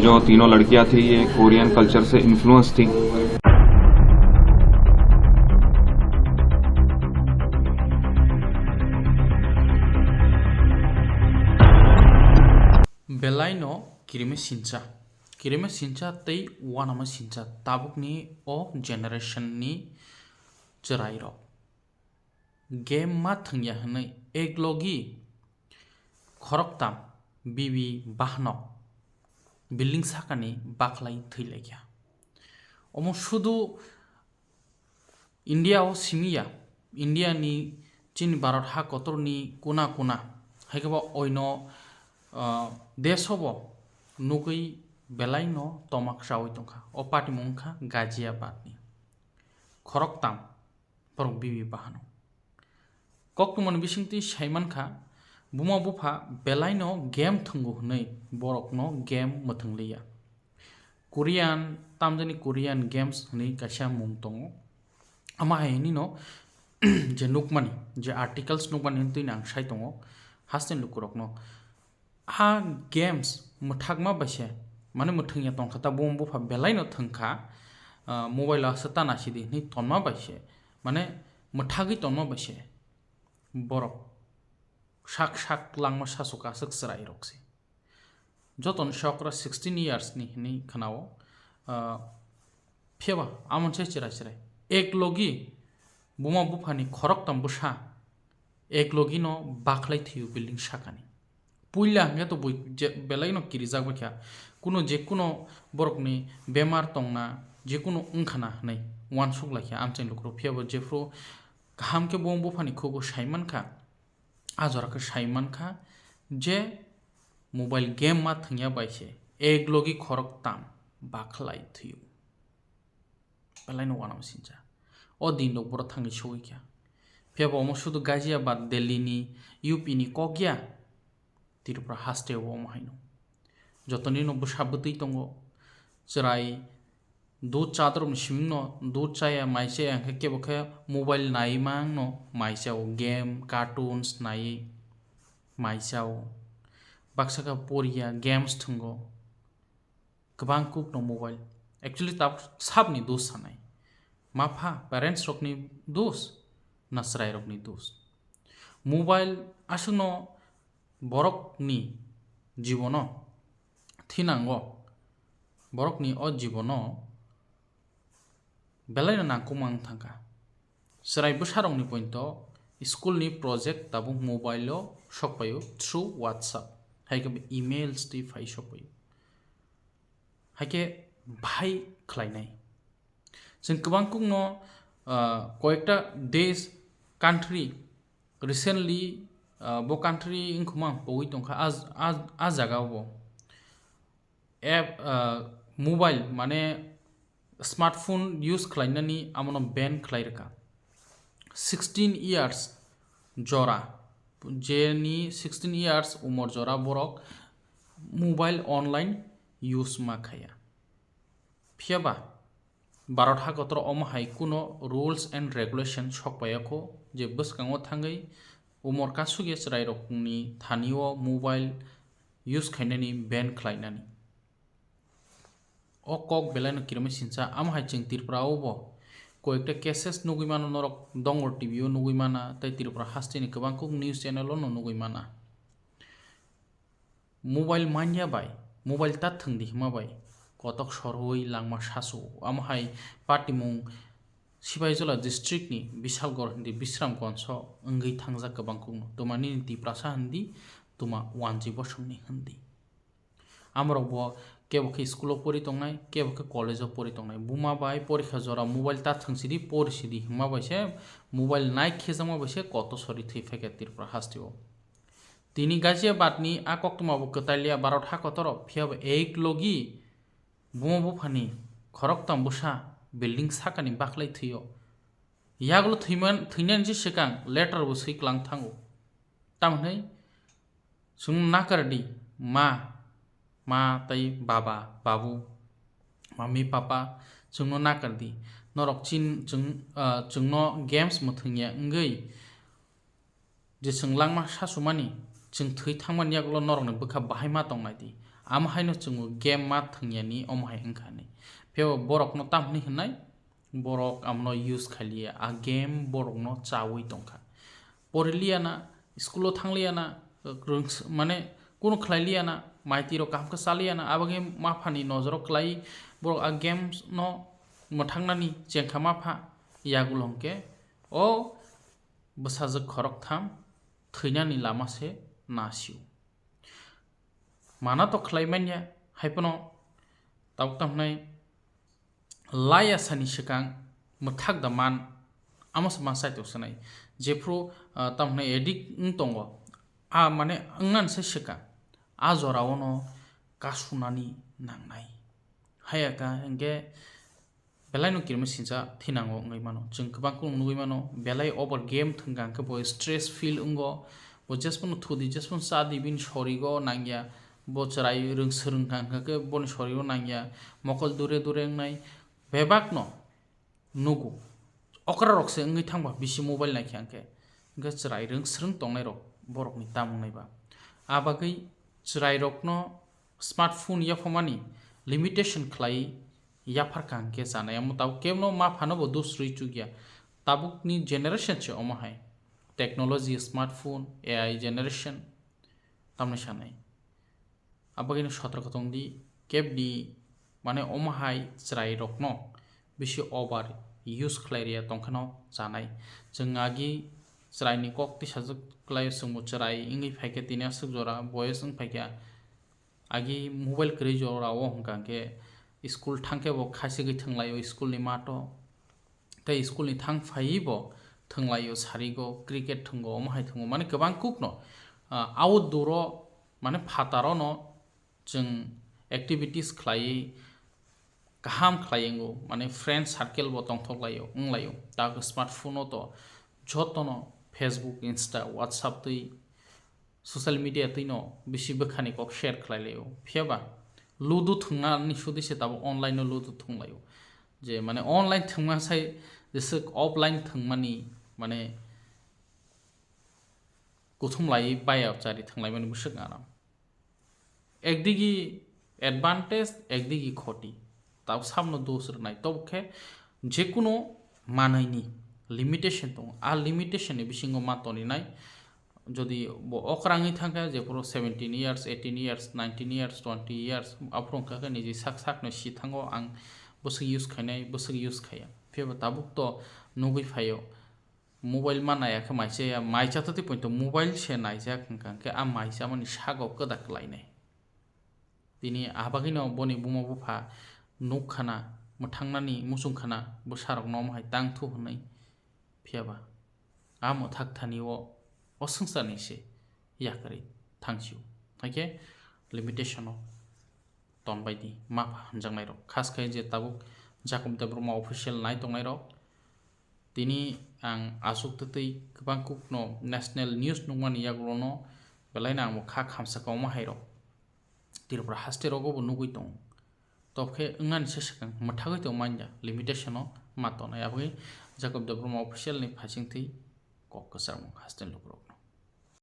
जो तीनों लड़कियां थी ये कोरियन कल्चर से इन्फ्लुएंस थी। Belaino kirime sincha tei wanama sincha tabukni o generation ni cherairo game ma thangya hanai eglogi khoroktam bibi bahnok building sakani baklai thailegya omo shudu India o simiya India ni chin barat ha kotor ni kuna kuna haikaba oino desobo nugui belaino tomak shawi tongkha o pati mongkha Ghaziabad ni khoroktam borok bibi bahano koktumon bisingti saimankha buma bufa belaino game thungu hnai borokno game mathangleya Korean tamjani Korean games hnai kaisa mung tongo ama haini no je nukmani je articles nukmani hintui nang sai tongo hasten lukurokno ha games muthakma baise mane muthungya tongkha ta bum bufa belaino thungkha mobile a satana sidi ni tonma baise mane muthagi tonma baise borok shak shak langma sasoka saksrai rokse joton shokra 16 years ni khanao pheba amon se chirai chirai ek logi buma bufani khorok tambusa ek logi no baklai thiu building shakani puila hanga to boi belai no kirijak bakha kuno je kuno borokni bemar tongna je kuno ungkhana nei wan suk lakha amchain lukro pheba jefro hamke bom bufani khobo saiman kha ajora ka saiman kha je mobile game ma thangya baise ek logi khorok tam baklai thiu belai no wana sinja o din dok boro thangi soi kya pheba omo shudu Ghaziabad Delhi ni UP ni kokya Tirupura haste wo mahaino jotoni no bushabutui tongo chirai do chadrom simingno do chaya maise angke kebokhe mobile nai mangno maisao game cartoons nai maisao baksaka poria games thungo kabang kuk no mobile actually tab sabni dos sanai mapha parents rokni dos nasrai rokni dos mobile asungno borokni jibono thinango borokni o jibono belaina nangkumang thangka serai busarongni pointo school ni project tabu mobile lo sokpayo through WhatsApp haike emails ti phai sokpayo haike bhai khlainai जों गोबां कुंनो कयेकटा देश country recently bo country ingkhuma poi tongkha a jaga bo app mobile mane smartphone use khlainani amono ban khlairka 16 years jora jeni 16 years umor jora borok mobile online use ma khaya phiaba Bharat hakotor omahai kuno rules and regulation sokpayako je bwskango thangai umor kasuge chrai rokni thanio mobile use khainani ban khlainani o kok belano kirme sincha amahai ching Tripura obo koekta cases nugui mano norok dongor tv o nugui mana tai Tripura hasteni kwbang kok news channel o no nugui mana mobile manya bai mobile ta thungdi hima bai kotok soroi langma sasu amahai patimung Sibaijala district ni Bishalgor hindi Bisramgঞ্জ engei thangjak kwbang kungno tomani ni Tiprasa hindi tuma wanji bosongni hindi amrok bo keboke school o pori tongnai keboke college o pori tongnai buma bai porikha jora mobile ta thungsidi porisidi hima baise mobile nai khejama baise koto sori thei feke Tripura hasteo tini Ghaziabad ni akoktumabo kwtalia Bharat hakotoro phiaba ek logi buma bufani khoroktam busa building sakani baklai thiyo yaglo thainan ji sekang letter bo siklang thango tamhai sung nakardi ma tai baba babu mami papa sungno nakardi norok chin chungno games muthungya ngei je sunglang ma sasumani chung thui thangman yaglo norok ni bukha bahai ma tongnai di amhaino chungu game ma thungyani omhai angkhani pheo borok no tamni hnai borok amno use khaliya a game borok no chawi tongkha poriliana school o thangliana মানে কোনো khlayliana maiti ro kam ka saliana abage ma phani nozoro klai borok a games no mothangnani chengkha ma pha yagulongke o bwsajak khorok tham theinani lama se nasiu mana to khlaimanya haipono tawtamnai laya sani sikang muthak da man amos masai to sanai jepro tamnai edik tongo a mane angan se sika a jora ono kasunani nangnai hayaka engge belai no kirma sinja thinango ngai mano jeng kubang kung nugui mano belai over game thungang ke bo stress feel ungo bo just pun thudi just pun sa di bin shorigo nangya bo charai rung srung kang ke bon shorigo nangya mokol dure dure ngai bebak no nugu okra rok se ngai thangba bisi mobile nai kyangke ge charai rung srung tongnai rok borok ni tamung nai ba abagai charai rok no smartphone ya phomani limitation khlai yapar kangke sana yang tahu kemno ma phano bo dusri chugya tabuk ni generation che omahai technology smartphone ai generation tamne sanai abagini sotrokotong di kep di mane omahai chrai rokno bisi over use khlairia tongkhano janai jengagi chrai ni kok ti sajak klai sungmu chrai ingi phaike tinia sukjora boys ung phaike agi mobile kri jora o hangke school thangke bo khasi gei thanglayo school ni mato tei school ni thang phai bo thanglayo sarigo cricket thungo omhai thungo mane gobang kukno outdoor o mane phataro no jeng activities khlai kaham khlayengo mane friend circle bo tongthoklayo unglayo ta smartphone o to jotono facebook insta whatsapp tei social media tei no bisi bekhani kok share khlailayo phiaba ludu thungna ni sudise tabo online no ludu thunglayo je mane online thungma sai jese offline thungmani mane kuthum lai baya chari thunglai mani busuk aram ekdigi advantage ekdigi khoti taw samno dos rnai tobkhe jekuno manaini limitation dong a limitation ni bisingo matoni nai যদি অকরাঙি থাকে যে পুরো 17 years 18 years 19 years 20 years আফ্রংকাকে নিজে সাক সাকনো সিথাঙ্গো आं বসে use খাইনাই বসে use খাইয়া ফেবা তাবুক তো নুগুই ফাইও মোবাইল मा नायाखै माइसे माइचा तो पॉइंट मोबाइल से नाइजा खंखांके आ माइसा मानि सागो कदाक लाइनाय दिनि आबागिनो बनि बुमा बुफा नुखाना मथांनानि मुसुंखाना बसारक नमहाय तांथु हनै फियाबा आ मथाक थानिओ असंसारनि से याकरि थांसिउ हाइके लिमिटेशन तन बायदि मा हनजांनाय रक खास खाय जे ताबुक जाकब देब्रमा अफिशियल नाय तंनाय रक दिनि आं आसुक तै गोबां कुकनो नेशनल न्यूज नंमानि यागलनो बेलायना आं खा खामसाकाव माहाय रक तिरफ्रा हास्ते रगबो नुगै दं तबखे ओंगान सेसकां मथागै दं मानजा लिमिटेशन मा तनाय आबै जाकब देब्रमा अफिशियल नि फासिं थै कक कसार हास्ते लुग्रक